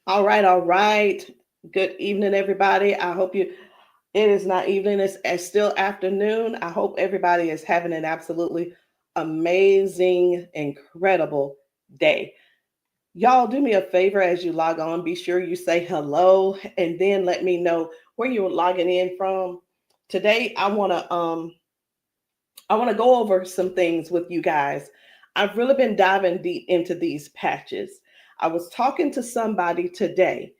All right, all right. Good evening, everybody. I hope it is not evening, it's still afternoon. I hope everybody is having an absolutely amazing, incredible day. Y'all, do me a favor as you log on. Be sure you say hello and then let me know where you're logging in from. Today, I want to go over some things with you guys. I've really been diving deep into these patches. I was talking to somebody today,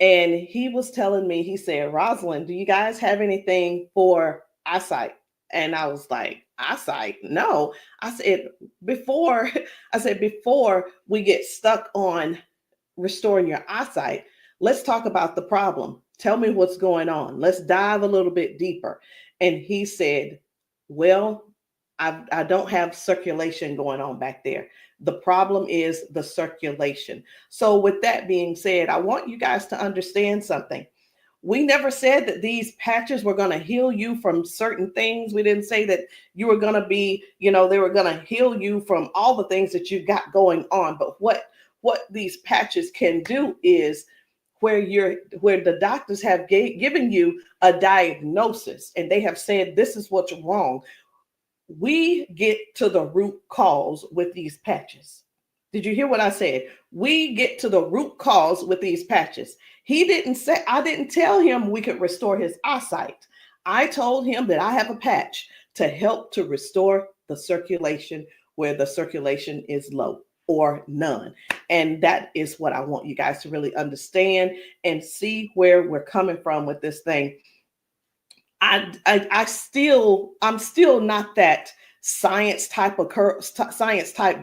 and he was telling me, he said, Rosalind, do you guys have anything for eyesight? And I was like, eyesight? No. I said, before, before we get stuck on restoring your eyesight, let's talk about the problem. Tell me what's going on. Let's dive a little bit deeper. And he said, well, I don't have circulation going on back there. The problem is the circulation. So, with that being said, I want you guys to understand something. We never said that these patches were going to heal you from certain things. We didn't say that you were going to be, they were going to heal you from all the things that you got going on. But what these patches can do is where the doctors have given you a diagnosis and they have said this is what's wrong, we get to the root cause with these patches. Did you hear what I said? We get to the root cause with these patches. He didn't say, I didn't tell him we could restore his eyesight. I told him that I have a patch to help to restore the circulation where the circulation is low or none. And that is what I want you guys to really understand and see where we're coming from with this thing. I'm still not that science type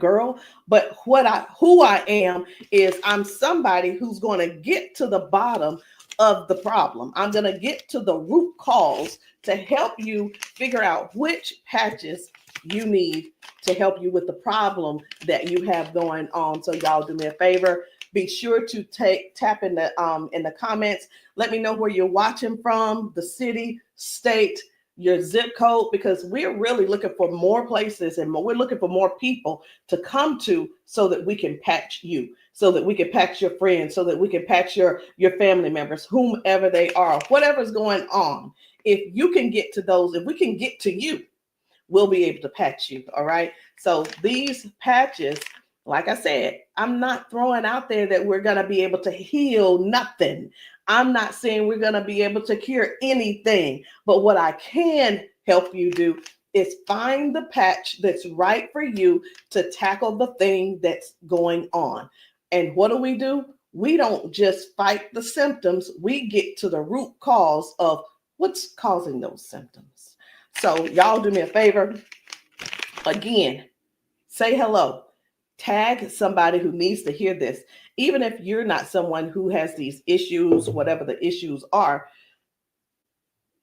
girl, but who I am is I'm somebody who's going to get to the bottom of the problem. I'm going to get to the root cause to help you figure out which patches you need to help you with the problem that you have going on. So y'all do me a favor, be sure to tap in the comments. Let me know where you're watching from, the city, state, your zip code, because we're really looking for more places and we're looking for more people to come to so that we can patch you, so that we can patch your friends, so that we can patch your family members, whomever they are, whatever's going on. If you can get to those, if we can get to you, we'll be able to patch you. All right. So these patches, like I said, I'm not throwing out there that we're going to be able to heal nothing. I'm not saying we're going to be able to cure anything. But what I can help you do is find the patch that's right for you to tackle the thing that's going on. And what do? We don't just fight the symptoms, we get to the root cause of what's causing those symptoms. So, y'all do me a favor. Again, say hello. Tag somebody who needs to hear this. Even if you're not someone who has these issues, whatever the issues are,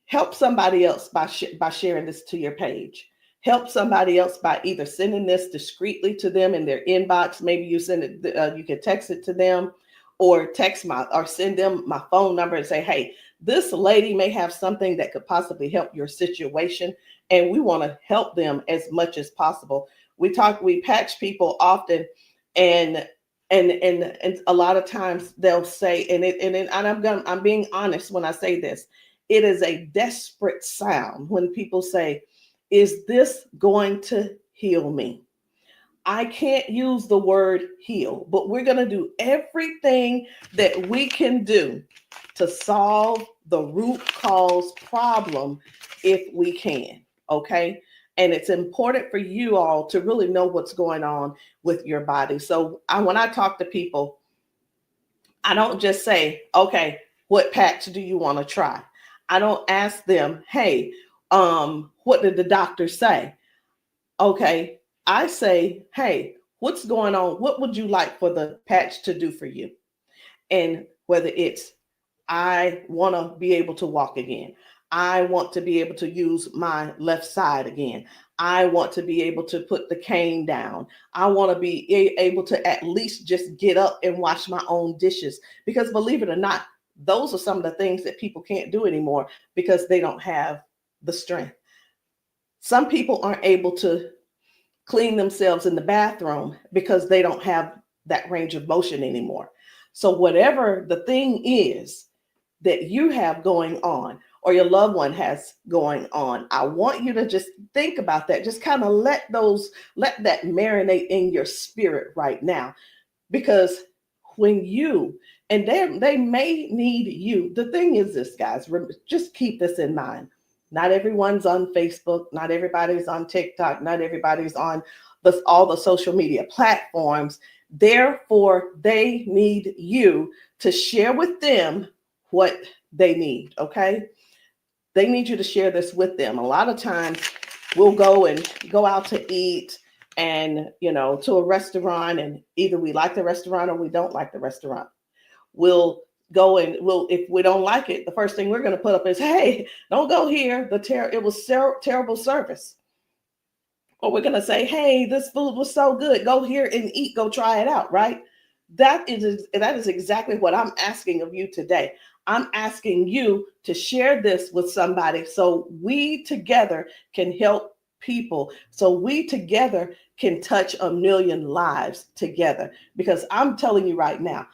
help somebody else by sharing this to your page. Help somebody else by either sending this discreetly to them in their inbox. Maybe you send it, you can text it to them, or send them my phone number and say, hey, this lady may have something that could possibly help your situation, and we want to help them as much as possible. We patch people often, and and a lot of times they'll say, I'm being honest when I say this, it is a desperate sound when people say, is this going to heal me? I can't use the word heal, but we're going to do everything that we can do to solve the root cause problem if we can. Okay. And it's important for you all to really know what's going on with your body. So when I talk to people, I don't just say, okay, what patch do you want to try? I don't ask them, hey, what did the doctor say? Okay, I say, hey, what's going on? What would you like for the patch to do for you? And whether it's, I want to be able to walk again. I want to be able to use my left side again. I want to be able to put the cane down. I want to be able to at least just get up and wash my own dishes. Because believe it or not, those are some of the things that people can't do anymore because they don't have the strength. Some people aren't able to clean themselves in the bathroom because they don't have that range of motion anymore. So whatever the thing is that you have going on or your loved one has going on, I want you to just think about that. Just kind of let that marinate in your spirit right now. Because when you, and they may need you. The thing is this, guys, just keep this in mind. Not everyone's on Facebook, not everybody's on TikTok, not everybody's on all the social media platforms. Therefore, they need you to share with them what they need, okay? They need you to share this with them. A lot of times we'll go out to eat and, to a restaurant, and either we like the restaurant or we don't like the restaurant. We'll go and if we don't like it, the first thing we're going to put up is, hey, don't go here. It was terrible service. Or we're going to say, hey, this food was so good. Go here and eat. Go try it out, right? That is exactly what I'm asking of you today. I'm asking you to share this with somebody so we together can help people, so we together can touch 1 million lives together. Because I'm telling you right now,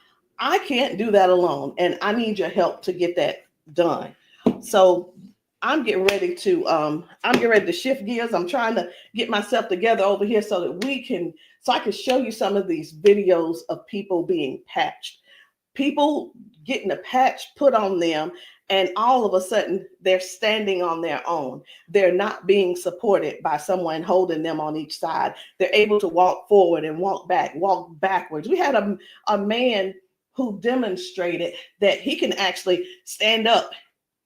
I can't do that alone, and I need your help to get that done. So I'm getting ready to shift gears. I'm trying to get myself together over here so that I can show you some of these videos of people being patched, people getting a patch put on them, and all of a sudden they're standing on their own. They're not being supported by someone holding them on each side. They're able to walk forward and walk backwards. We had a man who demonstrated that he can actually stand up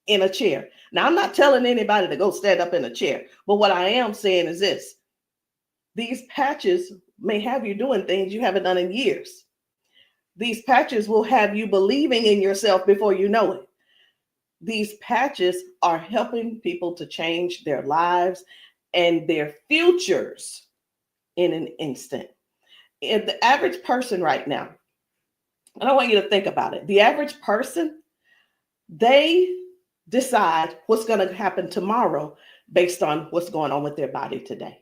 in a chair. Now, I'm not telling anybody to go stand up in a chair, but what I am saying is this: these patches may have you doing things you haven't done in years. These patches will have you believing in yourself before you know it. These patches are helping people to change their lives and their futures in an instant. And the average person right now, and I want you to think about it. The average person, they decide what's going to happen tomorrow based on what's going on with their body today.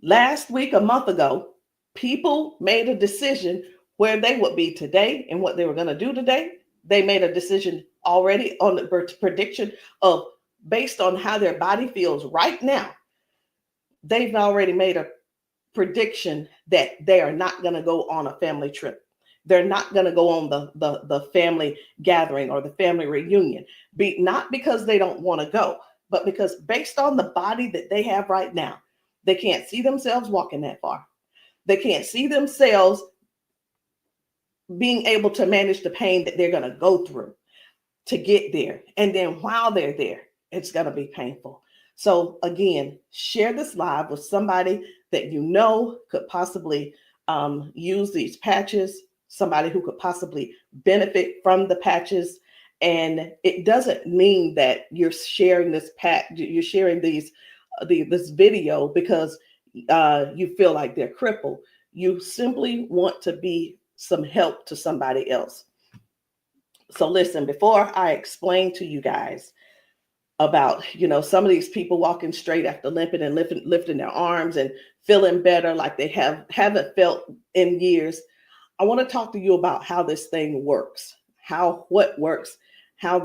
Last week, a month ago, people made a decision where they would be today and what they were going to do today. They made a decision already on the prediction of based on how their body feels right now. They've already made a prediction that they are not going to go on a family trip. They're not going to go on the family gathering or the family reunion. Not because they don't want to go, but because based on the body that they have right now, they can't see themselves walking that far. They can't see themselves being able to manage the pain that they're going to go through to get there. And then while they're there, it's going to be painful. So again, share this live with somebody that you know could possibly use these patches, somebody who could possibly benefit from the patches. And it doesn't mean that you're sharing this you're sharing this video because you feel like they're crippled. You simply want to be some help to somebody else. So listen, before I explain to you guys about, some of these people walking straight after limping and lifting their arms and feeling better like they haven't felt in years, I want to talk to you about how this thing works, what works, how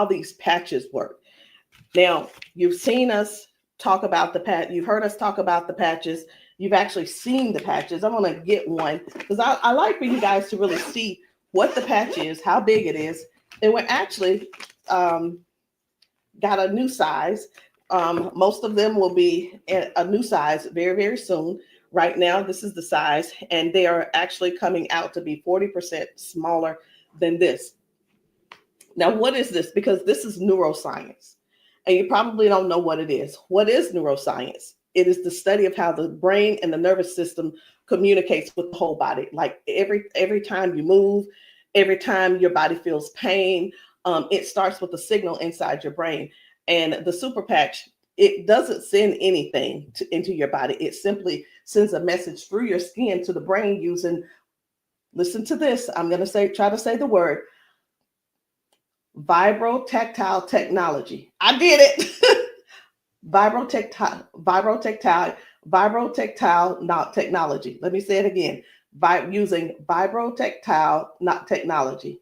these patches work. Now, you've seen us talk about you've heard us talk about the patches. You've actually seen the patches. I'm going to get one because I like for you guys to really see what the patch is, how big it is. And we're actually got a new size. Most of them will be a new size very, very soon. Right now, this is the size, and they are actually coming out to be 40% smaller than this. Now, what is this? Because this is neuroscience, and you probably don't know what it is. What is neuroscience? It is the study of how the brain and the nervous system communicates with the whole body. Like every time you move, every time your body feels pain, it starts with a signal inside your brain. And the super patch, it doesn't send anything into your body. It simply sends a message through your skin to the brain using, listen to this, I'm going to try to say the word, vibrotactile technology. I did it. Vibrotactile technology. Let me say it again. using vibrotactile not technology.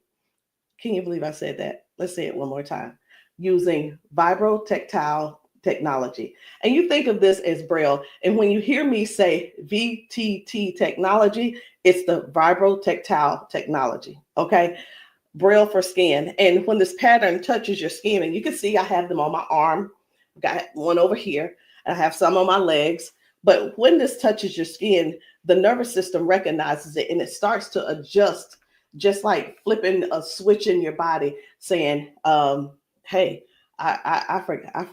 Can you believe I said that? Let's say it one more time. Using vibrotactile technology. And you think of this as Braille. And when you hear me say VTT technology, it's the vibrotactile technology. Okay. Braille for skin. And when this pattern touches your skin, and you can see I have them on my arm, got one over here, and I have some on my legs. But when this touches your skin, the nervous system recognizes it and it starts to adjust, just like flipping a switch in your body, saying, hey, I forgot,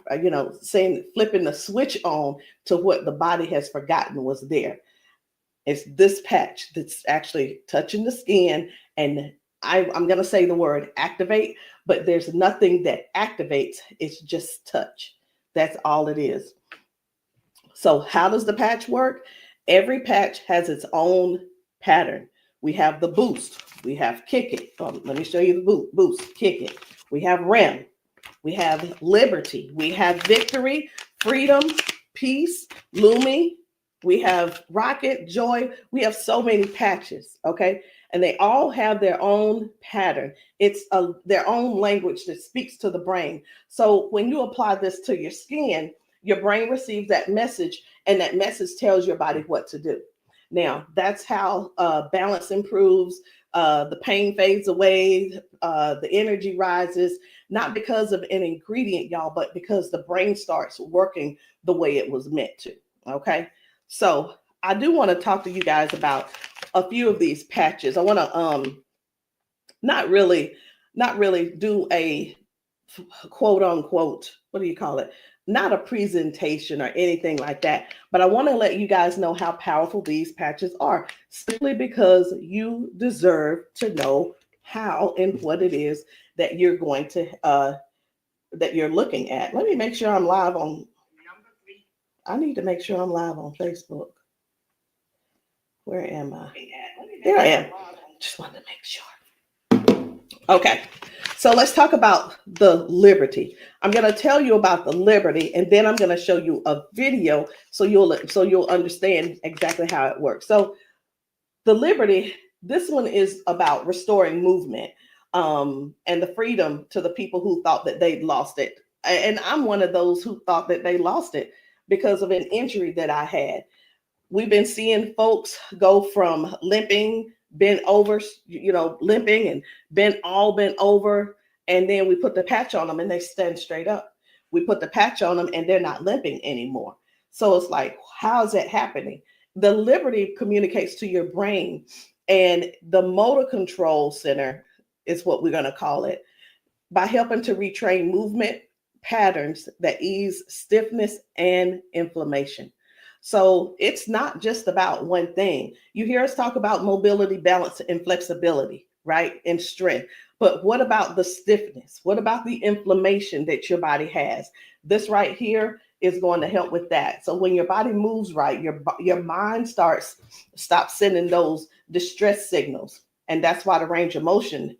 saying, flipping the switch on to what the body has forgotten was there. It's this patch that's actually touching the skin, and I'm going to say the word activate, but there's nothing that activates. It's just touch. That's all it is. So how does the patch work? Every patch has its own pattern. We have the boost. We have kick it. Let me show you the boost, kick it. We have REM. We have liberty. We have victory, freedom, peace, Lumi. We have rocket, joy. We have so many patches, okay? And they all have their own pattern. It's their own language that speaks to the brain. So when you apply this to your skin, your brain receives that message, and that message tells your body what to do. Now, that's how balance improves, the pain fades away, the energy rises, not because of an ingredient, y'all, but because the brain starts working the way it was meant to, okay? So I do want to talk to you guys about a few of these patches. I want to not really do a quote unquote, what do you call it? Not a presentation or anything like that, but I want to let you guys know how powerful these patches are, simply because you deserve to know how and what it is that you're going to that you're looking at. Let me make sure I'm live on. I need to make sure I'm live on Facebook. Where am I? There I am. Just wanted to make sure. Okay. So let's talk about the liberty. I'm going to tell you about the liberty, and then I'm going to show you a video so you'll understand exactly how it works. So the liberty, this one is about restoring movement and the freedom to the people who thought that they'd lost it. And I'm one of those who thought that they lost it because of an injury that I had. We've been seeing folks go from limping, bent over, limping and bent over. And then we put the patch on them and they stand straight up. We put the patch on them and they're not limping anymore. So it's like, how is that happening? The liberty communicates to your brain, and the motor control center is what we're going to call it, by helping to retrain movement patterns that ease stiffness and inflammation. So it's not just about one thing. You hear us talk about mobility, balance, and flexibility, right? And strength. But what about the stiffness? What about the inflammation that your body has? This right here is going to help with that. So when your body moves right, your mind stops sending those distress signals. And that's why the range of motion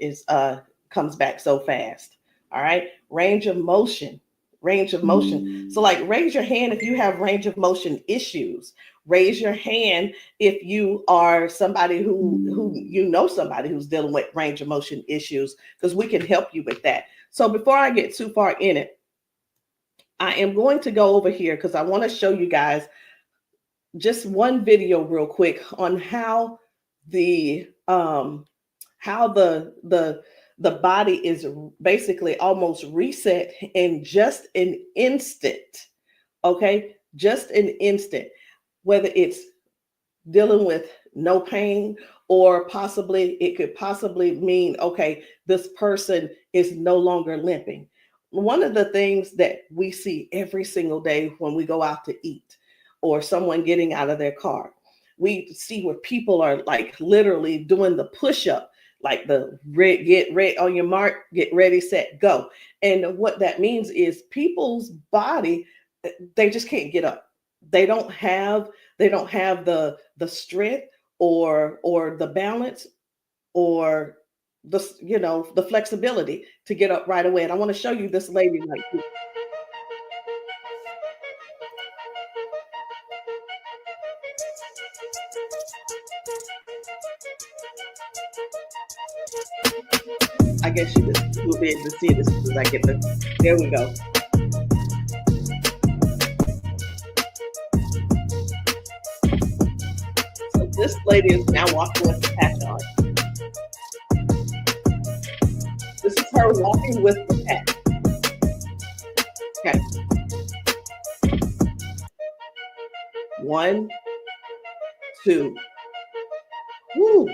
comes back so fast. All right. Range of motion. So like, raise your hand if you have range of motion issues. Raise your hand if you are somebody somebody who's dealing with range of motion issues, because we can help you with that. So before I get too far in it, I am going to go over here because I want to show you guys just one video real quick on how the body is basically almost reset in just an instant. Okay, just an instant. Whether it's dealing with no pain, or it could possibly mean, okay, this person is no longer limping. One of the things that we see every single day when we go out to eat, or someone getting out of their car, we see where people are like literally doing the push-up, like the get ready on your mark, get ready, set, go. And what that means is people's body, they just can't get up. They don't have the strength or the balance or the flexibility to get up right away. And I want to show you this lady right here. I guess you will be able to see it as soon as I get the. There we go. So this lady is now walking with the patch on. This is her walking with the patch. Okay. 1, 2. Woo.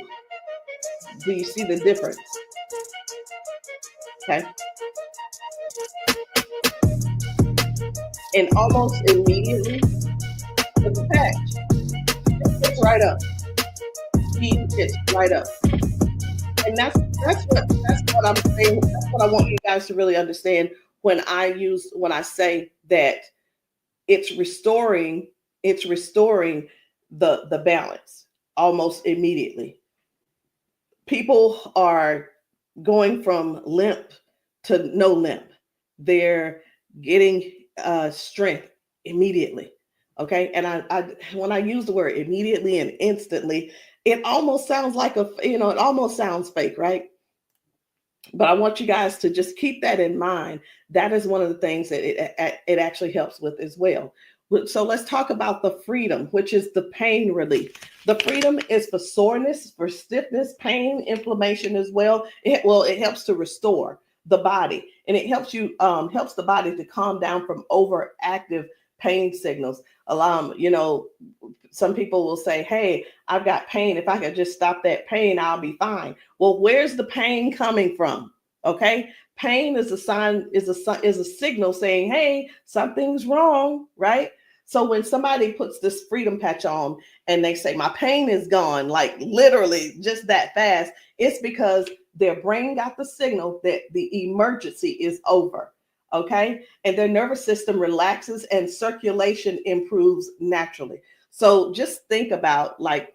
Do you see the difference? Okay. And almost immediately, with the patch, it gets right up. He gets right up. And that's what I'm saying. That's what I want you guys to really understand when I say that it's restoring the balance almost immediately. People are going from limp to no limp. They're getting strength immediately. Okay. And I when I use the word immediately and instantly, it almost sounds like it almost sounds fake, right? But I want you guys to just keep that in mind. That is one of the things that it actually helps with as well. So let's talk about the freedom, which is the pain relief. The freedom is for soreness, for stiffness, pain, inflammation as well. It helps to restore the body, and it helps the body to calm down from overactive pain signals. Some people will say, "Hey, I've got pain. If I could just stop that pain, I'll be fine." Well, where's the pain coming from? Okay. Pain is a sign, is a signal saying, hey, something's wrong, right? So when somebody puts this freedom patch on and they say, my pain is gone, like literally just that fast, it's because their brain got the signal that the emergency is over, okay? And their nervous system relaxes and circulation improves naturally. So just think about, like,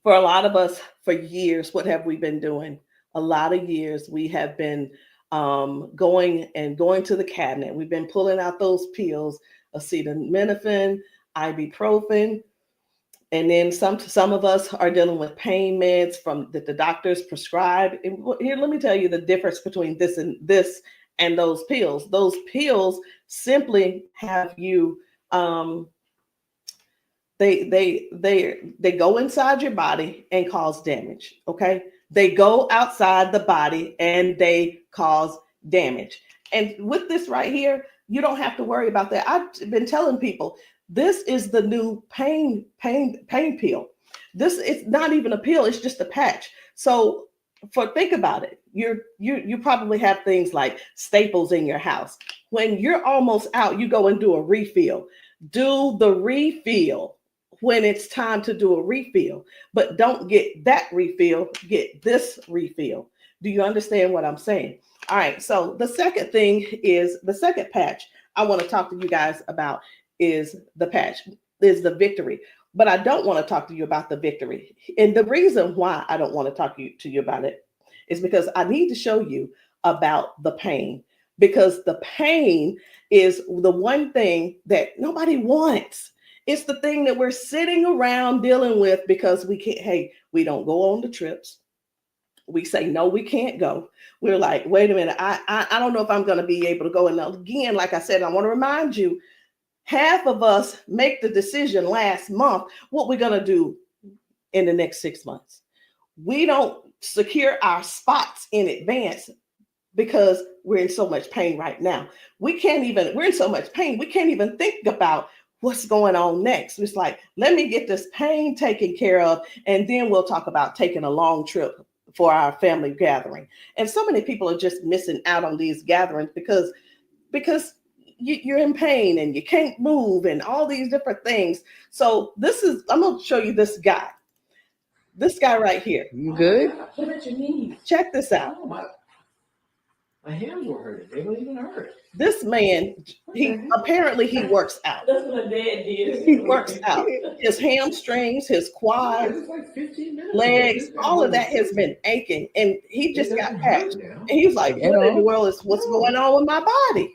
for a lot of us, for years, what have we been doing? A lot of years we have been going to the cabinet. We've been pulling out those pills, acetaminophen, ibuprofen, and then some of us are dealing with pain meds that the doctors prescribe. And here, let me tell you the difference between this and those pills. Those pills simply have you they go inside your body and cause damage. Okay. They go outside the body and they cause damage. And with this right here, you don't have to worry about that. I've been telling people, this is the new pain pill. This is not even a pill, it's just a patch. So think about it. You probably have things like staples in your house. When you're almost out, you go and do a refill. Do the refill when it's time to do a refill, but don't get that refill, get this refill. Do you understand what I'm saying? All right. So the second patch I want to talk to you guys about is the victory. But I don't want to talk to you about the victory. And the reason why I don't want to talk to you about it is because I need to show you about the pain, because the pain is the one thing that nobody wants. It's the thing that we're sitting around dealing with because we don't go on the trips. We say, no, we can't go. We're like, wait a minute, I don't know if I'm going to be able to go. And again, like I said, I want to remind you, half of us make the decision last month what we're going to do in the next 6 months. We don't secure our spots in advance because we're in so much pain right now. We're in so much pain, we can't even think about what's going on next. It's like, let me get this pain taken care of, and then we'll talk about taking a long trip for our family gathering. And so many people are just missing out on these gatherings because you're in pain and you can't move and all these different things. So I'm going to show you this guy right here. You good? What about your knees? Check this out. Oh, my hands were hurting. They don't even hurt. This man, he works out. That's what my dad did. He works out. His hamstrings, his quads, like 15 minutes legs, all of that has been aching. And he just got patched. And he was like, what in the world is what's going on with my body?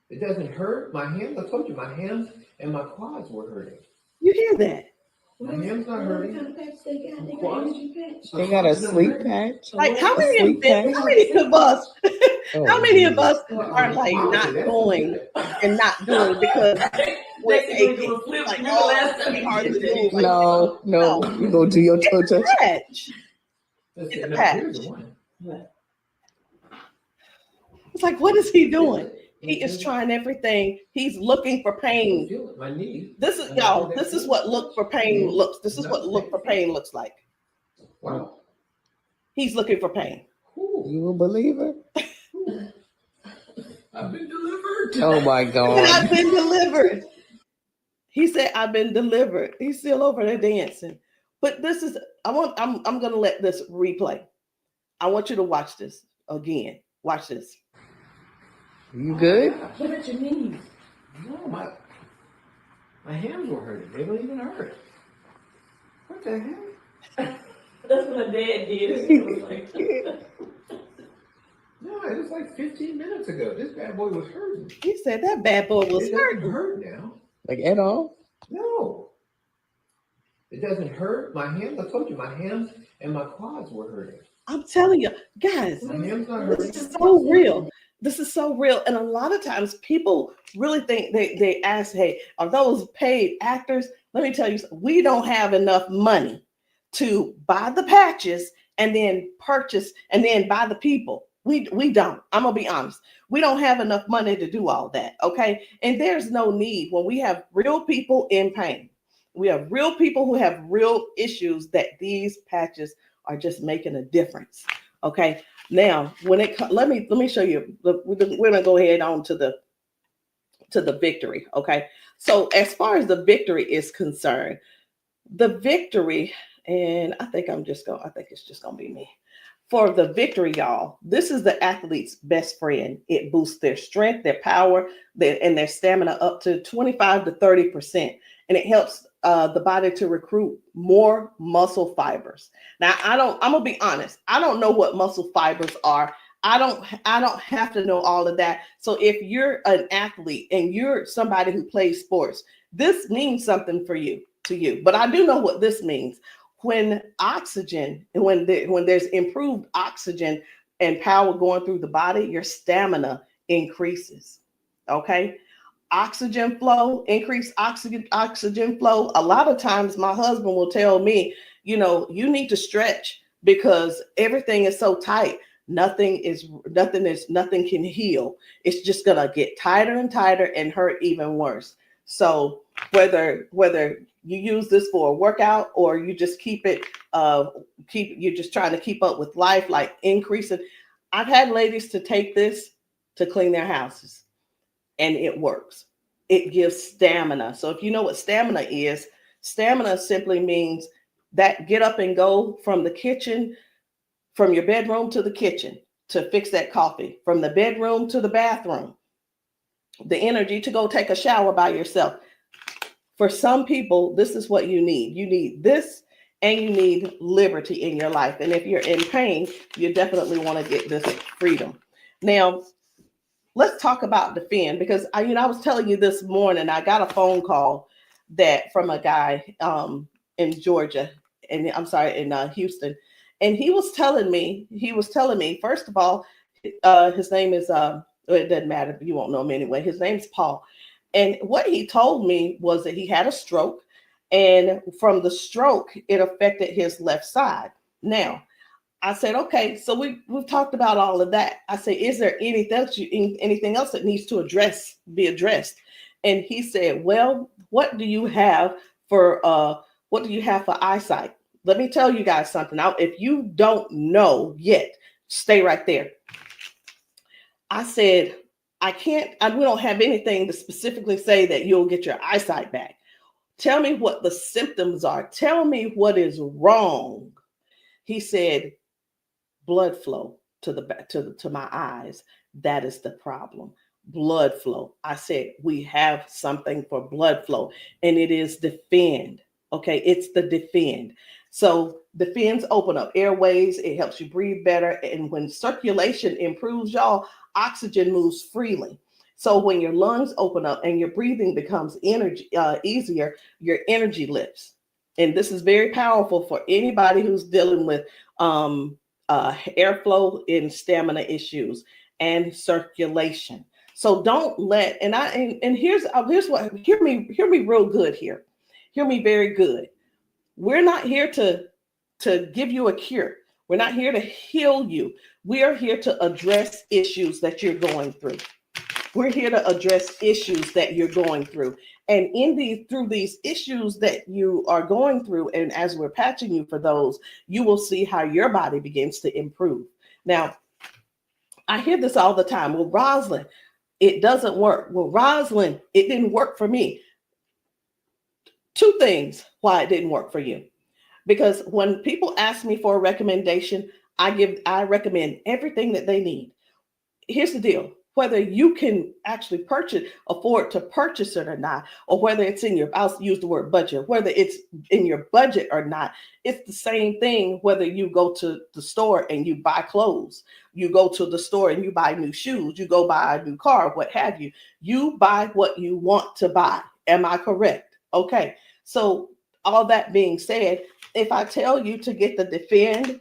It doesn't hurt. My hands, I told you, my hands and my quads were hurting. You hear that? My hand's not hurting. What kind of patch they got? They got Quads? energy patch. They got a sleep patch. Like how A many sleep patch. how many of us Oh, how many of us Well, are like not going and not doing because we're Next thing aching? you flip, Like, remember oh, last it's time gonna be you hard did to that? move. Like, No, you go do your toe touch. patch. Let's It's see, a no, patch. here's the one. It's like, what is he doing? Feel it. He is trying everything. He's looking for pain. Feel it. My knee. This is y'all. This is what look for pain looks. This is what look for pain looks like. Wow. He's looking for pain. Ooh, You a believer? I've been delivered. Oh my And God. I've been delivered. He said, "I've been delivered." He's still over there dancing. But this is. I'm gonna let this replay. I want you to watch this again. Watch this. You good? What about your knees? No, my hands were hurting. They don't even hurt. What the heck? That's what my dad did. It was like, No, it was like 15 minutes ago. This bad boy was hurting. He said that bad boy was It doesn't hurting. hurt now. Like at all? No. It doesn't hurt. My hands, I told you, my hands and my quads were hurting. I'm telling you, guys. My hands not hurting. This is so real. This is so real. And a lot of times people really think they ask, hey, are those paid actors? Let me tell you, we don't have enough money to buy the patches and then purchase and then buy the people. We don't. I'm gonna be honest. We don't have enough money to do all that. Okay. And there's no need when we have real people in pain. We have real people who have real issues that these patches are just making a difference. Okay. Now, when it let me show you. We're gonna go ahead on to the victory. Okay. So as far as the victory is concerned, the victory, and I think it's just gonna be me. For the victory, y'all, this is the athlete's best friend. It boosts their strength, their power, and their stamina up to 25 to 30%. And it helps the body to recruit more muscle fibers. Now, I'm gonna be honest. I don't know what muscle fibers are. I don't have to know all of that. So if you're an athlete and you're somebody who plays sports, this means something to you. But I do know what this means. When oxygen, when there's improved oxygen and power going through the body, your stamina increases. Okay. Oxygen flow, increased oxygen flow. A lot of times my husband will tell me, you need to stretch because everything is so tight. Nothing can heal. It's just gonna get tighter and tighter and hurt even worse. So whether you use this for a workout or you just you're just trying to keep up with life, like increasing. I've had ladies to take this to clean their houses and it works. It gives stamina. So if you know what stamina simply means that get up and go from the kitchen, from your bedroom to the kitchen to fix that coffee, from the bedroom to the bathroom, the energy to go take a shower by yourself. For some people, this is what you need. You need this and you need liberty in your life. And if you're in pain, you definitely want to get this freedom. Now, let's talk about defend, because I was telling you this morning, I got a phone call from a guy in Georgia, and I'm sorry, in Houston. And he was telling me, first of all, his name is, it doesn't matter, you won't know him anyway. His name's Paul. And what he told me was that he had a stroke, and from the stroke, it affected his left side. Now, I said, okay, so we've talked about all of that. I said, is there anything else that needs to be addressed? And he said, well, what do you have for eyesight? Let me tell you guys something. Now, if you don't know yet, stay right there. I said, we don't have anything to specifically say that you'll get your eyesight back. Tell me what the symptoms are. Tell me what is wrong. He said, blood flow to my eyes. That is the problem. Blood flow. I said, we have something for blood flow, and it is defend. Okay, it's the defend. So defends open up airways. It helps you breathe better. And when circulation improves, y'all, oxygen moves freely. So when your lungs open up and your breathing becomes easier, your energy lifts. and this is very powerful for anybody who's dealing with airflow and stamina issues and circulation. So don't let, and here's what, hear me real good here. Hear me very good. We're not here to give you a cure. We're not here to heal you. We are here to address issues that you're going through. We're here to address issues that you're going through. And through these issues that you are going through, and as we're patching you for those, you will see how your body begins to improve. Now, I hear this all the time. Well, Rosalind, it doesn't work. Well, Rosalind, it didn't work for me. Two things why it didn't work for you. Because when people ask me for a recommendation, I recommend everything that they need. Here's the deal. Whether you can actually afford to purchase it or not, or whether it's I'll use the word budget, whether it's in your budget or not, it's the same thing whether you go to the store and you buy clothes, you go to the store and you buy new shoes, you go buy a new car, what have you. You buy what you want to buy. Am I correct? Okay. So all that being said, if I tell you to get the Defend,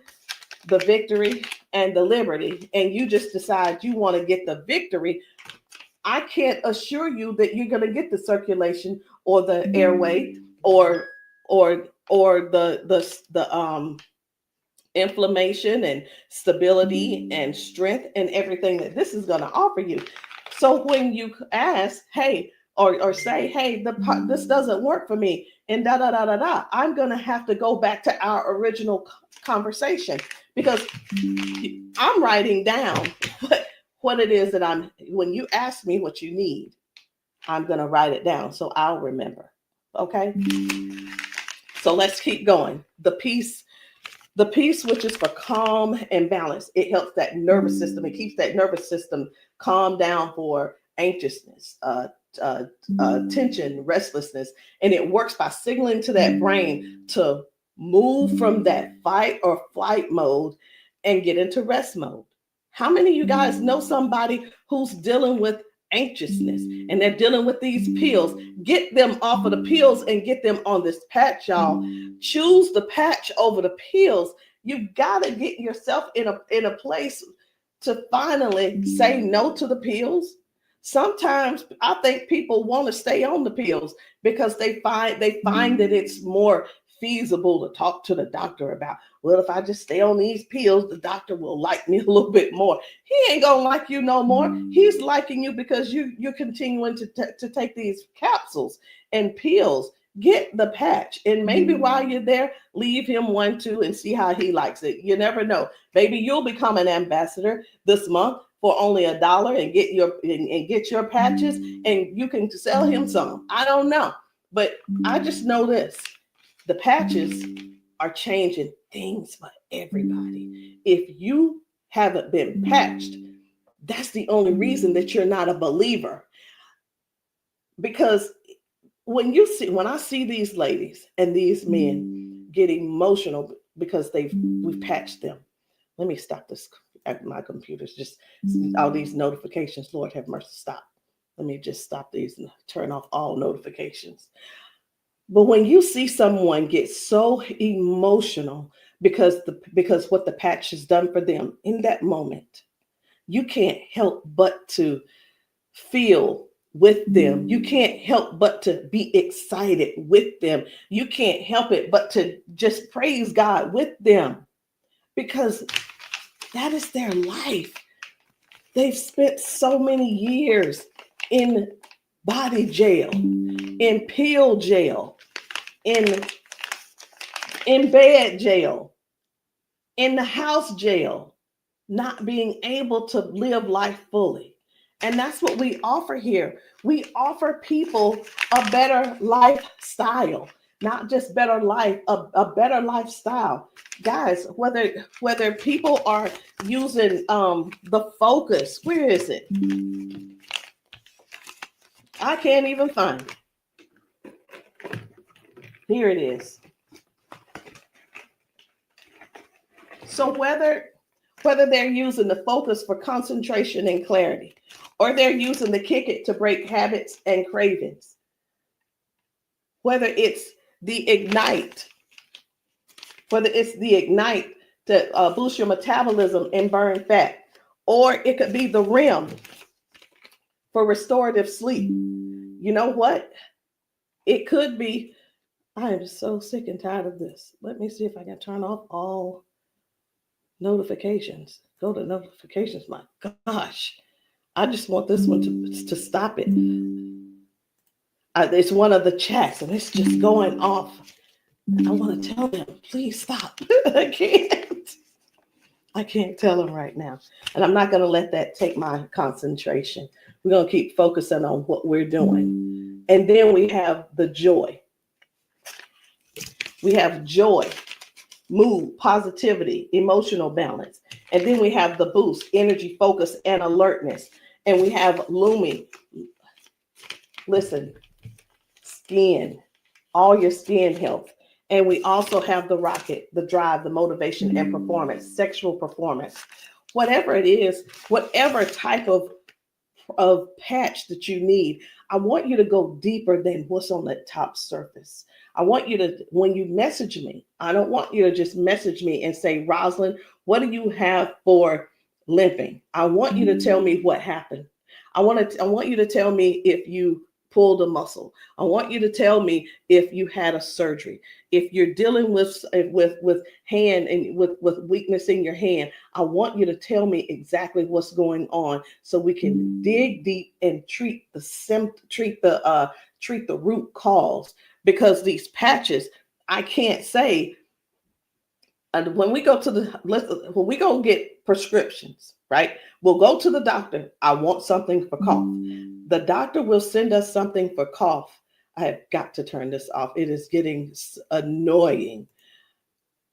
the Victory, and the Liberty, and you just decide you want to get the Victory, I can't assure you that you're going to get the circulation or the airway or the inflammation and stability and strength and everything that this is going to offer you. So when you ask, hey, or say, hey, this doesn't work for me, and I'm going to have to go back to our original conversation, because I'm writing down what it is that when you ask me what you need, I'm going to write it down so I'll remember. Okay. So let's keep going. The peace, which is for calm and balance. It helps that nervous system. It keeps that nervous system calm down for anxiousness, tension, restlessness. And it works by signaling to that brain to move from that fight or flight mode and get into rest mode. How many of you guys know somebody who's dealing with anxiousness and they're dealing with these pills? Get them off of the pills and get them on this patch, y'all. Choose the patch over the pills. You got to get yourself in a place to finally say no to the pills. Sometimes I think people want to stay on the pills because they find that it's more feasible to talk to the doctor about, well, if I just stay on these pills, the doctor will like me a little bit more. He ain't gonna like you no more. He's liking you because you're continuing to take these capsules and pills. Get the patch, and maybe while you're there, leave him one too and see how he likes it. You never know. Maybe you'll become an ambassador this month for only $1 and get your patches, and you can sell him some. I don't know, but I just know this. The patches are changing things for everybody. If you haven't been patched, that's the only reason that you're not a believer. Because when I see these ladies and these men get emotional because we've patched them. Let me stop this. My computer's just all these notifications. Lord have mercy, stop. Let me just stop these and turn off all notifications. But when you see someone get so emotional because what the patch has done for them in that moment, you can't help but to feel with them. You can't help but to be excited with them. You can't help it but to just praise God with them, because that is their life. They've spent so many years in body jail, in pill jail, in bed jail, in the house jail, not being able to live life fully. And that's what we offer here. We offer people a better lifestyle, not just better life, a better lifestyle. Guys, whether people are using the Focus, where is it? I can't even find it. Here it is. So whether they're using the Focus for concentration and clarity, or they're using the Kick It to break habits and cravings, whether it's the Ignite. It's the Ignite to boost your metabolism and burn fat. Or it could be the REM for restorative sleep. You know what? It could be, I am so sick and tired of this. Let me see if I can turn off all notifications. Go to notifications. My gosh. I just want this one to stop it. It's one of the chats and it's just going off. I want to tell them, please stop. I can't tell them right now. And I'm not going to let that take my concentration. We're going to keep focusing on what we're doing. And then we have the joy. We have joy, mood, positivity, emotional balance. And then we have the boost, energy, focus, and alertness. And we have Lumi. Listen, skin, all your skin health. And we also have the rocket, the drive, the motivation and performance, sexual performance. Whatever it is, whatever type of patch that you need, I want you to go deeper than what's on the top surface. I want you to, when you message me, I don't want you to just message me and say, Rosalind, what do you have for limping? I want you to tell me what happened. I want you to tell me if you pulled a muscle. I want you to tell me if you had a surgery. If you're dealing with hand and with weakness in your hand, I want you to tell me exactly what's going on so we can dig deep and treat the root cause. Because these patches, I can't say. And when we go get prescriptions, right? We'll go to the doctor. I want something for cough. The doctor will send us something for cough. I have got to turn this off. It is getting annoying.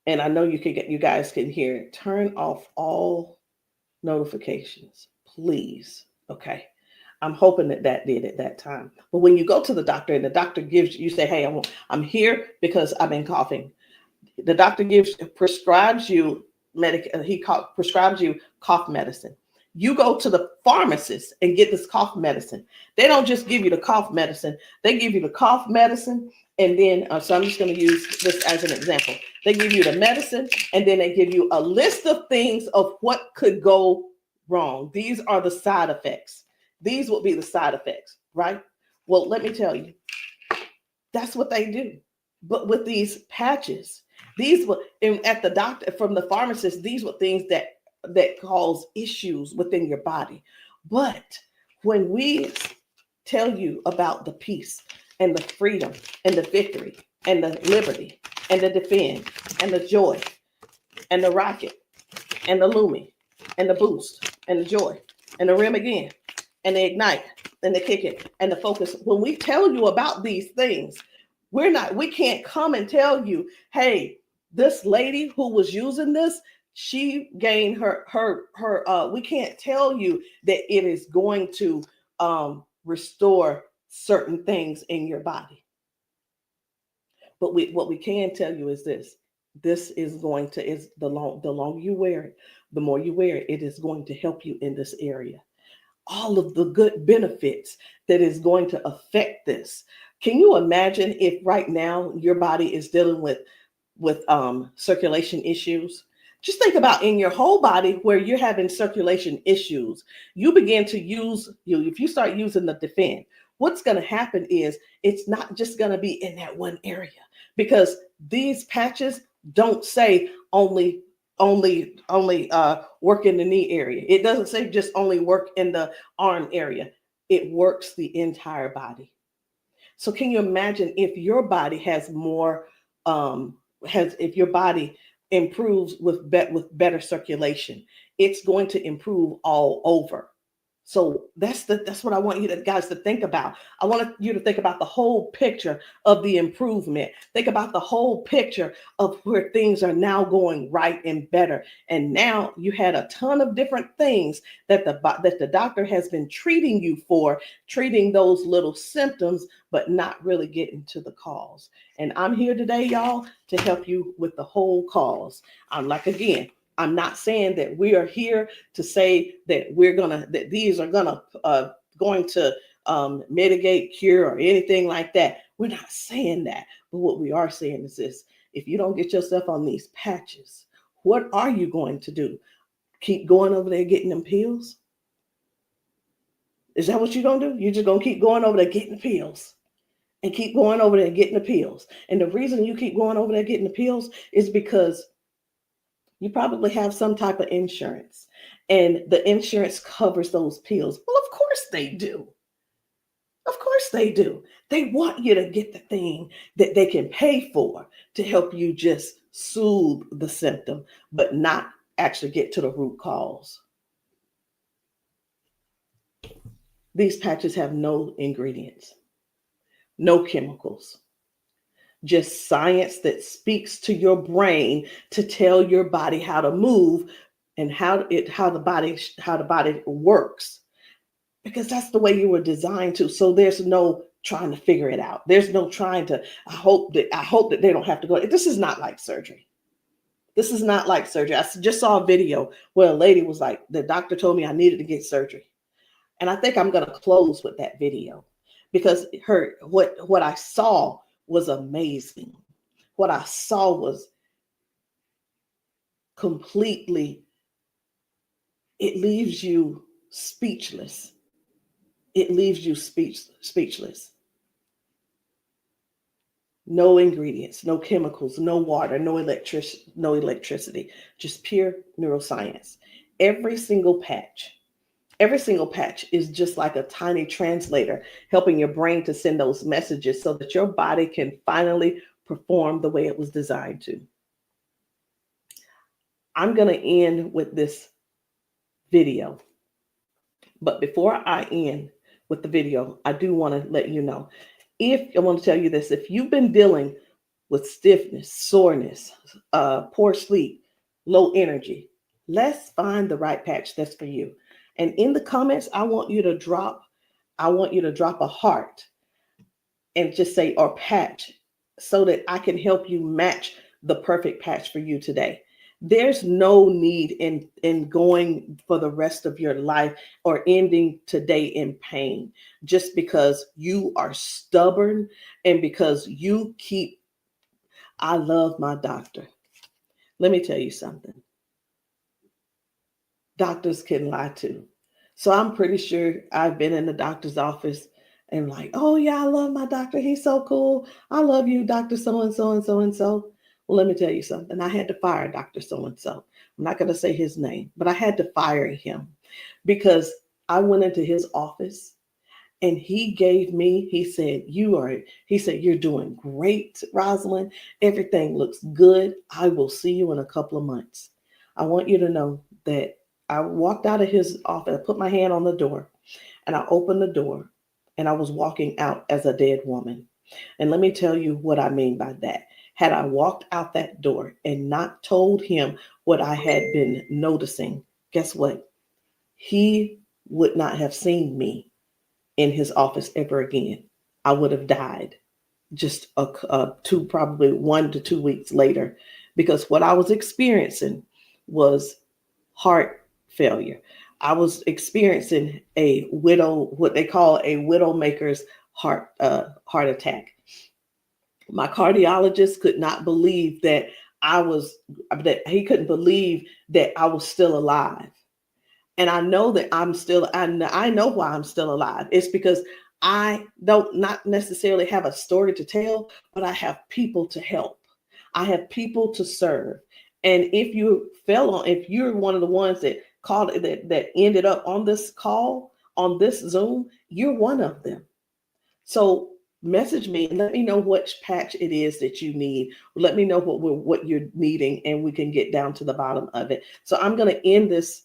And I know you guys can hear it. Turn off all notifications, please. Okay. I'm hoping that did at that time. But when you go to the doctor and the doctor gives you say, hey, I'm here because I've been coughing. The doctor prescribes you prescribes you cough medicine. You go to the pharmacist and get this cough medicine. They don't just give you the cough medicine. They give you the cough medicine. And then, so I'm just going to use this as an example. They give you the medicine and then they give you a list of things of what could go wrong. These are the side effects. These will be the side effects, right? Well, let me tell you, that's what they do. But with these patches, these were at the doctor, from the pharmacist, these were things that cause issues within your body. But when we tell you about the peace and the freedom and the victory and the liberty and the defend and the joy and the rocket and the Lumi and the boost and the joy and the REM again and the ignite and the kick it and the focus, when we tell you about these things, we can't come and tell you, hey, this lady who was using this, she gained we can't tell you that it is going to restore certain things in your body. But what we can tell you is this is going to, the longer you wear it, the more you wear it, it is going to help you in this area. All of the good benefits that is going to affect this. Can you imagine if right now your body is dealing with circulation issues? Just think about in your whole body where you're having circulation issues. You begin to if you start using the defend, what's going to happen is it's not just going to be in that one area, because these patches don't say only work in the knee area. It doesn't say just only work in the arm area. It works the entire body. So can you imagine if your body has more, if your body improves with better circulation, it's going to improve all over. So that's what I want you guys to think about. I want you to think about the whole picture of the improvement. Think about the whole picture of where things are now going right and better. And now you had a ton of different things that the doctor has been treating you for, treating those little symptoms, but not really getting to the cause. And I'm here today, y'all, to help you with the whole cause. I'm not saying that we are here to say that these are going to mitigate, cure, or anything like that. We're not saying that. But what we are saying is this: if you don't get yourself on these patches, what are you going to do? Keep going over there getting them pills? Is that what you're going to do? You're just going to keep going over there getting the pills and keep going over there getting the pills. And the reason you keep going over there getting the pills is because you probably have some type of insurance, and the insurance covers those pills. Well, of course they do. Of course they do. They want you to get the thing that they can pay for to help you just soothe the symptom, but not actually get to the root cause. These patches have no ingredients, no chemicals, just science that speaks to your brain to tell your body how to move and how the body works, because that's the way you were designed to. So there's no trying to figure it out. There's no trying to, I hope that they don't have to go. This is not like surgery. This is not like surgery. I just saw a video where a lady was like, the doctor told me I needed to get surgery. And I think I'm going to close with that video, because what I saw was amazing. What I saw was completely, it leaves you speechless. It leaves you speechless. No ingredients, no chemicals, no water, no electricity, just pure neuroscience. Every single patch is just like a tiny translator, helping your brain to send those messages so that your body can finally perform the way it was designed to. I'm going to end with this video. But before I end with the video, I do want to let you know, I want to tell you this: if you've been dealing with stiffness, soreness, poor sleep, low energy, let's find the right patch that's for you. And in the comments, I want you to drop a heart and just say, or patch, so that I can help you match the perfect patch for you today. There's no need in going for the rest of your life or ending today in pain just because you are stubborn and because you keep, I love my doctor. Let me tell you something. Doctors can lie too. So I'm pretty sure I've been in the doctor's office and like, oh yeah, I love my doctor. He's so cool. I love you, Dr. So-and-so and so-and-so. Well, let me tell you something. I had to fire Dr. So-and-so. I'm not going to say his name, but I had to fire him because I went into his office and he said, you're doing great, Rosalind. Everything looks good. I will see you in a couple of months. I want you to know that I walked out of his office, I put my hand on the door and I opened the door and I was walking out as a dead woman. And let me tell you what I mean by that. Had I walked out that door and not told him what I had been noticing, guess what? He would not have seen me in his office ever again. I would have died just probably 1 to 2 weeks later, because what I was experiencing was heart failure. I was experiencing what they call a widowmaker's heart attack. My cardiologist could not believe that he couldn't believe that I was still alive. And I know that I know why I'm still alive. It's because I don't not necessarily have a story to tell, but I have people to help. I have people to serve. And if you're one of the ones that called that ended up on this call, on this Zoom, you're one of them. So message me and let me know which patch it is that you need. Let me know what you're needing, and we can get down to the bottom of it. So I'm going to end this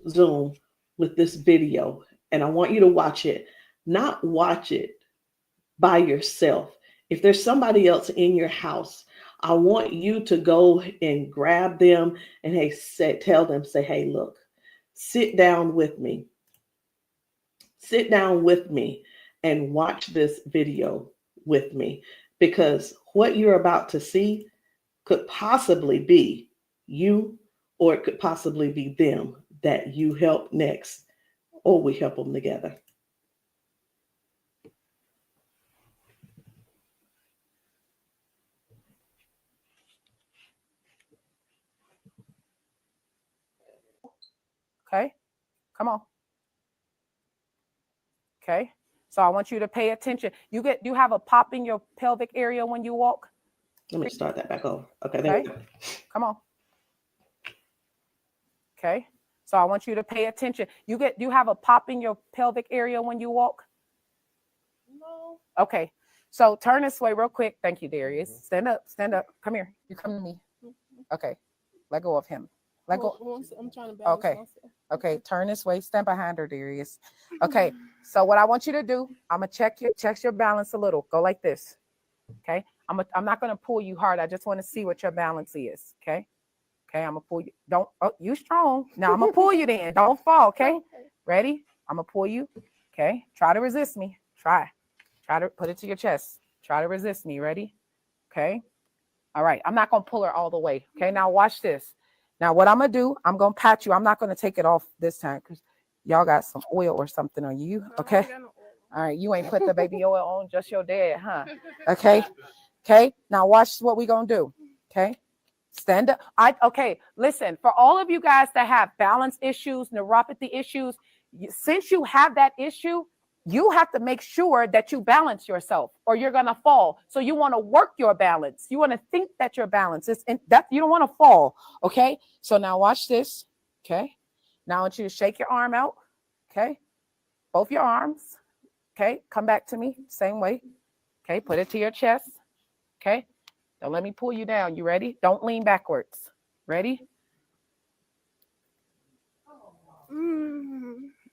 Zoom with this video, and I want you to watch it. Not watch it by yourself. If there's somebody else in your house, I want you to go and grab them and tell them, hey, look, sit down with me. Sit down with me and watch this video with me, because what you're about to see could possibly be you, or it could possibly be them that you help next, or we help them together. Okay, come on. Okay, so I want you to pay attention. You have a pop in your pelvic area when you walk. Let me start that back over. Okay, there we go. Come on. Okay, so I want you to pay attention. You have a pop in your pelvic area when you walk. No. Okay, so turn this way real quick. Thank you, Darius. Stand up. Come here. You come to me. Okay, let go of him. Let go. I'm trying to balance Okay. myself. Okay, turn this way. Stand behind her, Darius. Okay, so what I want you to do, I'm gonna check your balance a little. Go like this. Okay, I'm not gonna pull you hard. I just want to see what your balance is. Okay, I'm gonna pull you. You strong. Now I'm gonna pull you. Then don't fall. Okay, ready? I'm gonna pull you. Okay, try to resist me. Try to put it to your chest. Try to resist me. Ready? Okay. All right. I'm not gonna pull her all the way. Okay. Now watch this. Now, what I'm going to do, I'm going to pat you. I'm not going to take it off this time because y'all got some oil or something on you. Okay. All right. You ain't put the baby oil on, just your dad, huh? Okay. Okay. Now, watch what we going to do. Okay. Stand up. Okay. Listen, for all of you guys that have balance issues, neuropathy issues, since you have that issue, you have to make sure that you balance yourself or you're going to fall. So you want to work your balance. You want to think that your balance is that you don't want to fall. Okay. So now watch this. Okay. Now I want you to shake your arm out. Okay. Both your arms. Okay. Come back to me. Same way. Okay. Put it to your chest. Okay. Don't let me pull you down. You ready? Don't lean backwards. Ready?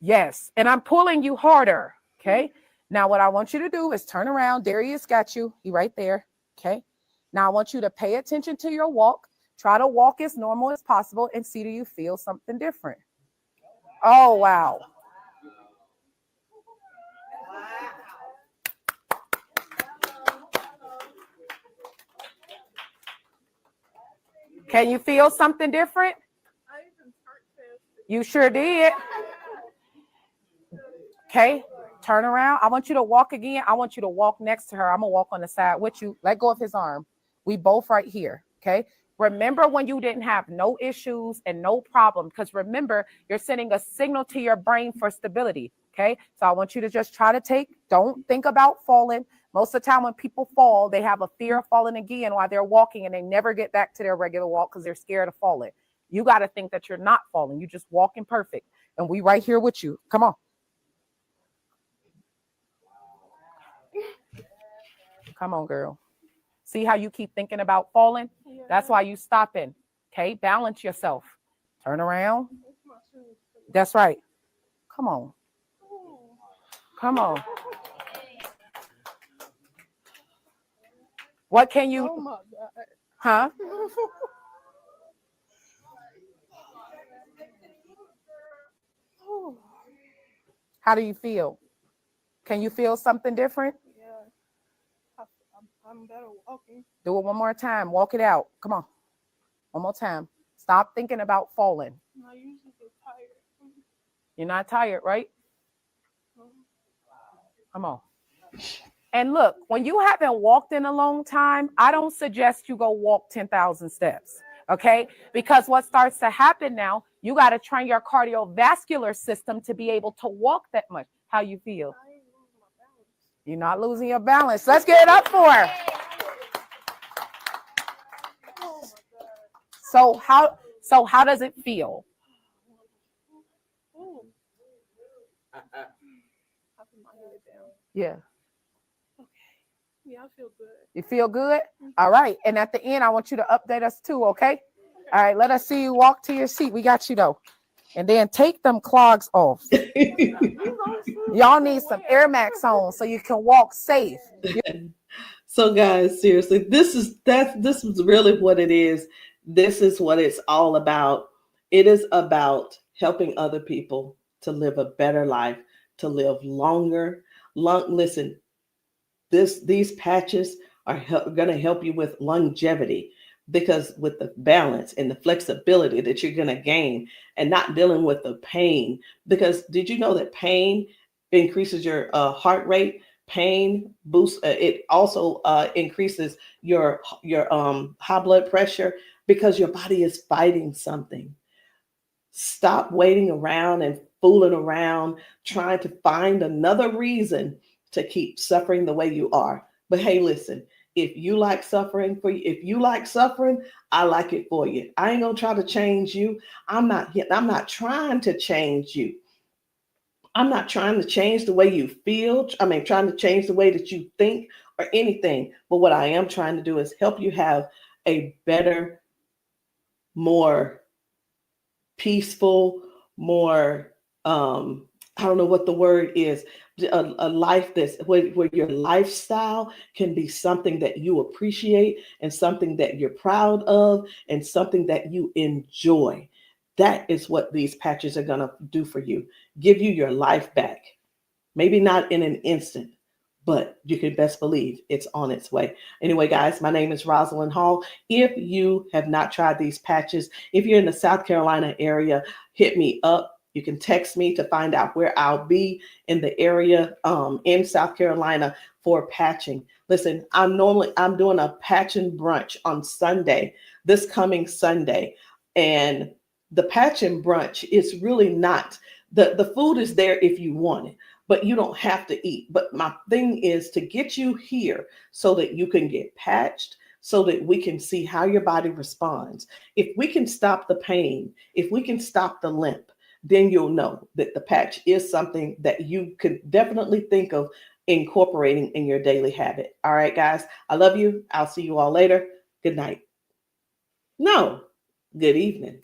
Yes. And I'm pulling you harder. Okay. Now what I want you to do is turn around. Darius got you. He right there. Okay. Now I want you to pay attention to your walk. Try to walk as normal as possible and see, do you feel something different? Oh, wow. Can you feel something different? You sure did. Okay. Turn around. I want you to walk again. I want you to walk next to her. I'm going to walk on the side with you. Let go of his arm. We both right here. Okay. Remember when you didn't have no issues and no problem, because remember, you're sending a signal to your brain for stability. Okay. So I want you to just try to don't think about falling. Most of the time when people fall, they have a fear of falling again while they're walking and they never get back to their regular walk because they're scared of falling. You got to think that you're not falling. You're just walking perfect. And we right here with you. Come on. Come on, girl. See how you keep thinking about falling? Yeah. That's why you stopping. Okay, balance yourself. Turn around. That's right. Come on. Come on. What can you? Oh my God. Huh? How do you feel? Can you feel something different? I'm better walking. Do it one more time. Walk it out. Come on. One more time. Stop thinking about falling. I usually get tired. You're not tired, right? Come on. And look, when you haven't walked in a long time, I don't suggest you go walk 10,000 steps. Okay? Because what starts to happen now, you got to train your cardiovascular system to be able to walk that much. How you feel? You're not losing your balance. Let's get it up for her. So how does it feel? Yeah. Okay. Yeah, I feel good. You feel good? All right. And at the end, I want you to update us too, okay? All right, let us see you walk to your seat. We got you though. And then take them clogs off. Y'all need some Air Max on so you can walk safe. So guys, seriously, this is really what it is. This is what it's all about. It is about helping other people to live a better life, to live longer. Listen, these patches are going to help you with longevity, because with the balance and the flexibility that you're going to gain and not dealing with the pain. Because did you know that pain increases your heart rate? Pain boosts, it also increases your high blood pressure, because your body is fighting something. Stop waiting around and fooling around, trying to find another reason to keep suffering the way you are. But hey, listen, if you like suffering if you like suffering, I like it for you. I ain't gonna try to change you. I'm not trying to change you. I'm not trying to change the way you feel. Trying to change the way that you think or anything. But what I am trying to do is help you have a better, more peaceful, more, I don't know what the word is, a life that's where your lifestyle can be something that you appreciate and something that you're proud of and something that you enjoy. That is what these patches are going to do for you. Give you your life back. Maybe not in an instant, but you can best believe it's on its way. Anyway, guys, my name is Rosalind Hall. If you have not tried these patches, if you're in the South Carolina area, hit me up. You can text me to find out where I'll be in the area in South Carolina for patching. Listen, I'm doing a patching brunch on Sunday, this coming Sunday. And the patching brunch is really not, the food is there if you want it, but you don't have to eat. But my thing is to get you here so that you can get patched, so that we can see how your body responds. If we can stop the pain, if we can stop the limp, then you'll know that the patch is something that you could definitely think of incorporating in your daily habit. All right, guys, I love you. I'll see you all later. Good night. No, good evening.